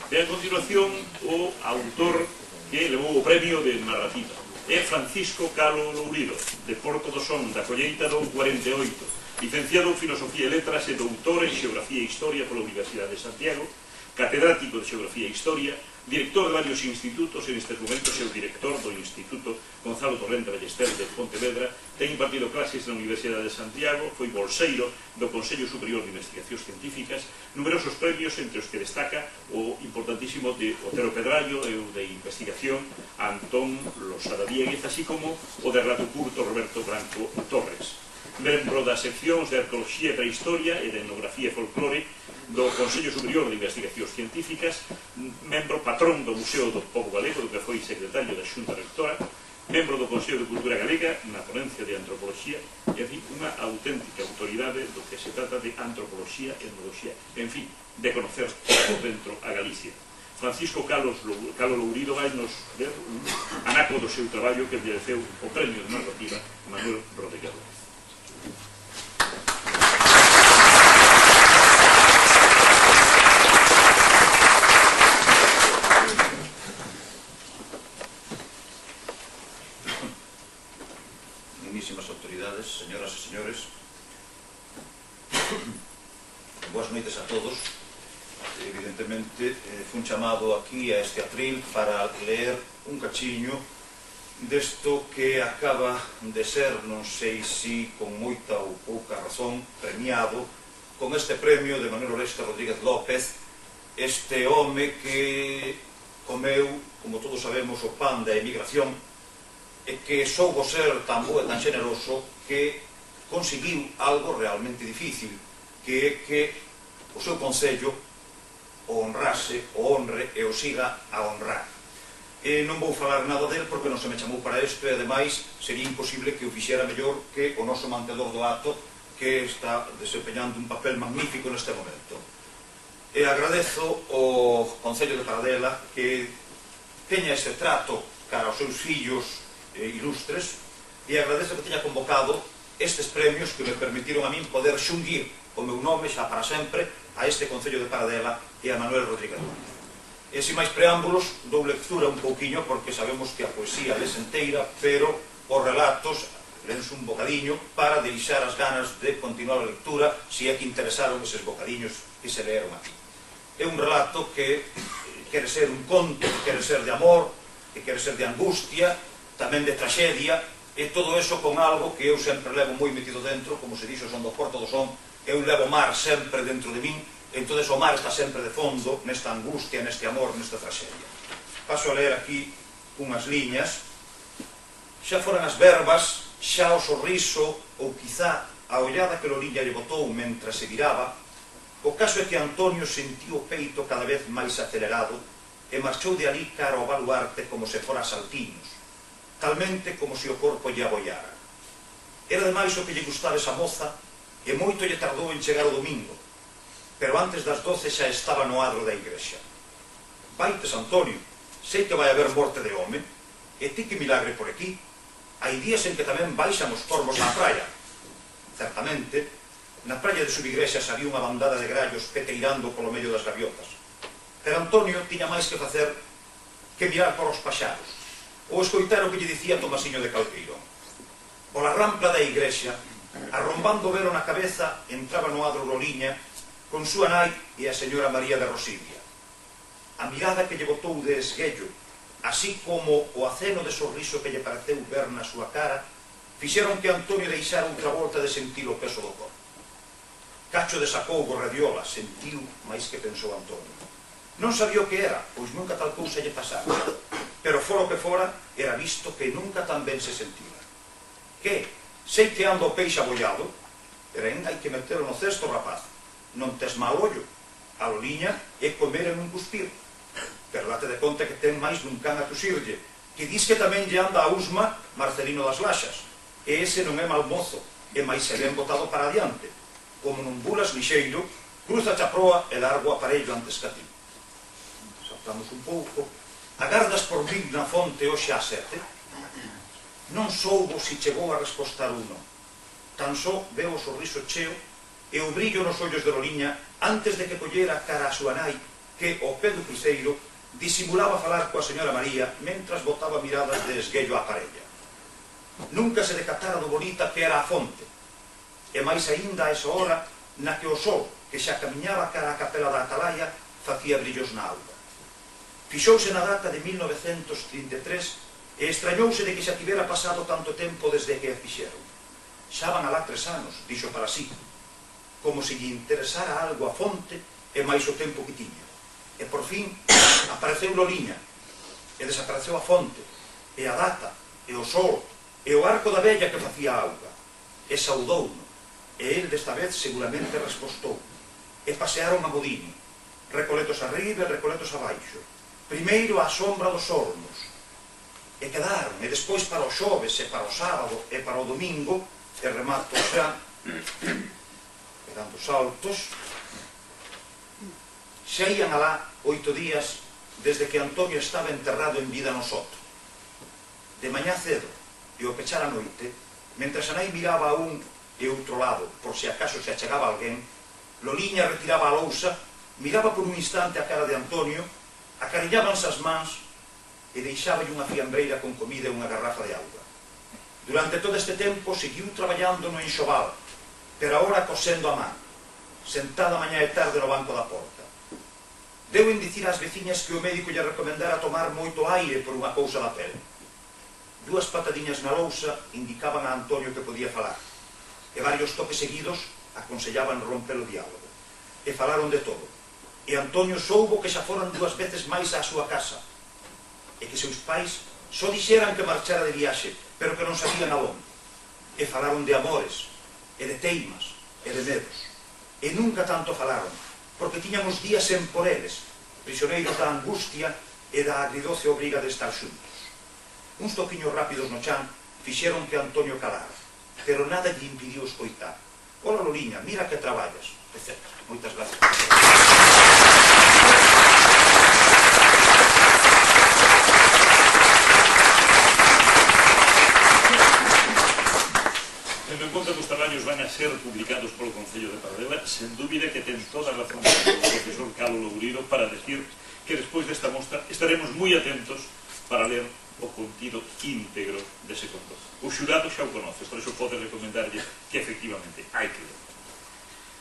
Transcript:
E a continuación, o autor que levou o premio de narrativa é Francisco Calo Lourido, de Porto do Son, da colleita do 48, licenciado en Filosofía e Letras e doutor en Xeografía e Historia pola Universidade de Santiago, catedrático de Xeografía e Historia, director de varios institutos, en estes momentos é o director do Instituto Gonzalo Torrente Ballester de Pontevedra, ten impartido clases na Universidade de Santiago, foi bolseiro do Consello Superior de Investigacións Científicas, numerosos premios entre os que destaca o importantísimo de Otero Pedrallo e o de investigación Antón Losada Dieguez, así como o de relato curto Roberto Branco Torres. Membro das seccións de Arqueoloxía e Prehistoria e de Etnografía e Folclore do Consello Superior de Investigacións Científicas, membro patrón do Museo do Pobo Galego, do que foi secretario da Xunta Rectora, membro do Consello de Cultura Galega na ponencia de Antropoloxía, e, en fin, unha auténtica autoridade do que se trata de antropoloxía e etnoloxía, en fin, de conocer por dentro a Galicia. Francisco Calo Lourido vai nos ver un anaco do seu traballo que mereceu o premio de narrativa Manuel Rodríguez. Autoridades, señoras e señores, boas noites a todos. Evidentemente fun chamado aquí a este atril para ler un cachiño desto que acaba de ser, non sei se con moita ou pouca razón, premiado con este premio de Manuel Oreste Rodríguez López, este home que comeu, como todos sabemos, o pan da emigración, e que soubo ser tan bo e tan xeneroso que conseguiu algo realmente difícil, que é que o seu concello o honrase, o honre e o siga a honrar. Non vou falar nada del porque non se me chamou para isto e ademais sería imposible que o fixera mellor que o noso mantedor do acto, que está desempeñando un papel magnífico neste momento. E agradezo ao Concello de Paradela que teña ese trato cara aos seus fillos ilustres, e agradezo que teña convocado estes premios que me permitiron a min poder xunguir o meu nome xa para sempre a este Concello de Paradela e a Manuel Rodríguez López. E sin máis preámbulos, dou lectura un pouquiño porque sabemos que a poesía lés enteira, pero os relatos lense un bocadiño para deixar as ganas de continuar a lectura se é que interesaron eses bocadiños que se leeron aquí. É un relato que quere ser un conto, que quere ser de amor, que quere ser de angustia, tamén de traxedia, e todo eso con algo que eu sempre levo moi metido dentro, como se dixo, son do Porto do Son, eu levo o mar sempre dentro de min, entón o mar está sempre de fondo, nesta angustia, neste amor, nesta traxedia. Paso a ler aquí unhas liñas. Xa foran as verbas, xa o sorriso, ou quizá a ollada que Loriña lle botou mentre se viraba. O caso é que Antonio sentiu o peito cada vez máis acelerado e marchou de ali cara ao baluarte como se fora saltiños, talmente como se o corpo lle aboiara. Era demais o que lle gustaba esa moza e moito lle tardou en chegar o domingo, pero antes das 12 xa estaba no adro da igrexa. Vaites, Antonio, sei que vai haber morte de home, e ti que milagre por aquí. Hai días en que tamén baixan os corvos na praia. Certamente, na praia de Subigrexas había unha bandada de grallos peteirando polo medio das gaviotas, pero Antonio tiña máis que facer que mirar por os paxaros ou escoitar o que lle dicía Tomasiño de Calqueirón. Pola rampla da igrexa, arrombando o velo na cabeza, entraba no adro Loriña con súa nai e a señora María de Rosilia. A mirada que lle botou de esguello, así como o aceno de sorriso que lle pareceu ver na súa cara, fixeron que Antonio deixara outra volta de sentir o peso do corpo. Cacho de sacougo radiola, sentiu máis que pensou Antonio. Non sabía o que era, pois nunca tal cousa lle pasara, pero fora o que fora, era visto que nunca tan ben se sentira. Que, sei que ando o peixe abollado, pero ainda hai que meter no cesto, rapaz. Non tes mal ollo. A Loriña é comer e non cuspir. Pero date de conta que ten máis dun can a tusirlle, que dis que tamén lle anda a Usma Marcelino das Laxas, e ese non é mal mozo, e máis se ben botado para adiante. Como non bulas lixeiro, cruza a proa e largo o aparello antes que a ti. Saltamos un pouco. Agardas por min na fonte hoxe a 7? Non soubo se chegou a respostar uno. Tan só veo o sorriso cheo e o brillo nos ollos de Loriña antes de que collera cara a súa nai que o Pedro I disimulaba falar coa señora María mentras botaba miradas de esguello á parella. Nunca se decatara do bonita que era a fonte, e máis aínda a esa hora na que o sol, que xa camiñaba cara a capela da Atalaya, facía brillos na auga. Fixouse na data de 1933 e extrañouse de que xa tivera pasado tanto tempo desde que a fixeron. Xa van alá 3 anos, dixo para sí, como se lle interesara algo a fonte e máis o tempo que tiña. E por fin apareceu Loliña, e desapareceu a fonte, e a data, e o sol, e o arco da vella que facía auga. E saudouno, e el desta vez seguramente respostou. E pasearon a Modini, recoletos arriba e recoletos abaixo, primeiro á sombra dos olmos, e quedaron, e despois para o xoves, e para o sábado, e para o domingo, e remato xa, e dando saltos, xa ían alá 8 días desde que Antonio estaba enterrado en vida no soto. De mañá cedo, e ao pechar a noite, mentras a nai miraba a un e outro lado, por se acaso se achegaba alguén, Loliña retiraba a lousa, miraba por un instante a cara de Antonio, acariñábanse as mans e deixáballe unha fiambreira con comida e unha garrafa de auga. Durante todo este tempo seguiu traballando no enxoval, pero agora cosendo a man, sentada mañá e tarde no banco da porta. Deu en dicir ás veciñas que o médico lle recomendara tomar moito aire por unha cousa da pele. 2 patadiñas na lousa indicaban a Antonio que podía falar, e varios toques seguidos aconsellaban romper o diálogo. E falaron de todo. E Antonio soubo que xa foran 2 veces máis á súa casa, e que seus pais só dixeran que marchara de viaxe, pero que non sabían a onde. E falaron de amores, e de teimas, e de medos. E nunca tanto falaron, porque tiñan os días sen por eles, prisioneiros da angustia e da agridoce obriga de estar xuntos. Uns toquiños rápidos no chan fixeron que Antonio calara, pero nada lle impidiu escoitar. Ola, Loliña, mira que traballas, etc. Moitas gracias. Tendo en conta que os traballos van a ser publicados polo Concello de Paradela, sen dúbida que ten toda a razón o profesor Calo Lourido para decir que despois desta mostra estaremos moi atentos para ler o contido íntegro dese conto. O xurado xa o conoce, por iso pode recomendarlle que efectivamente hai que ler.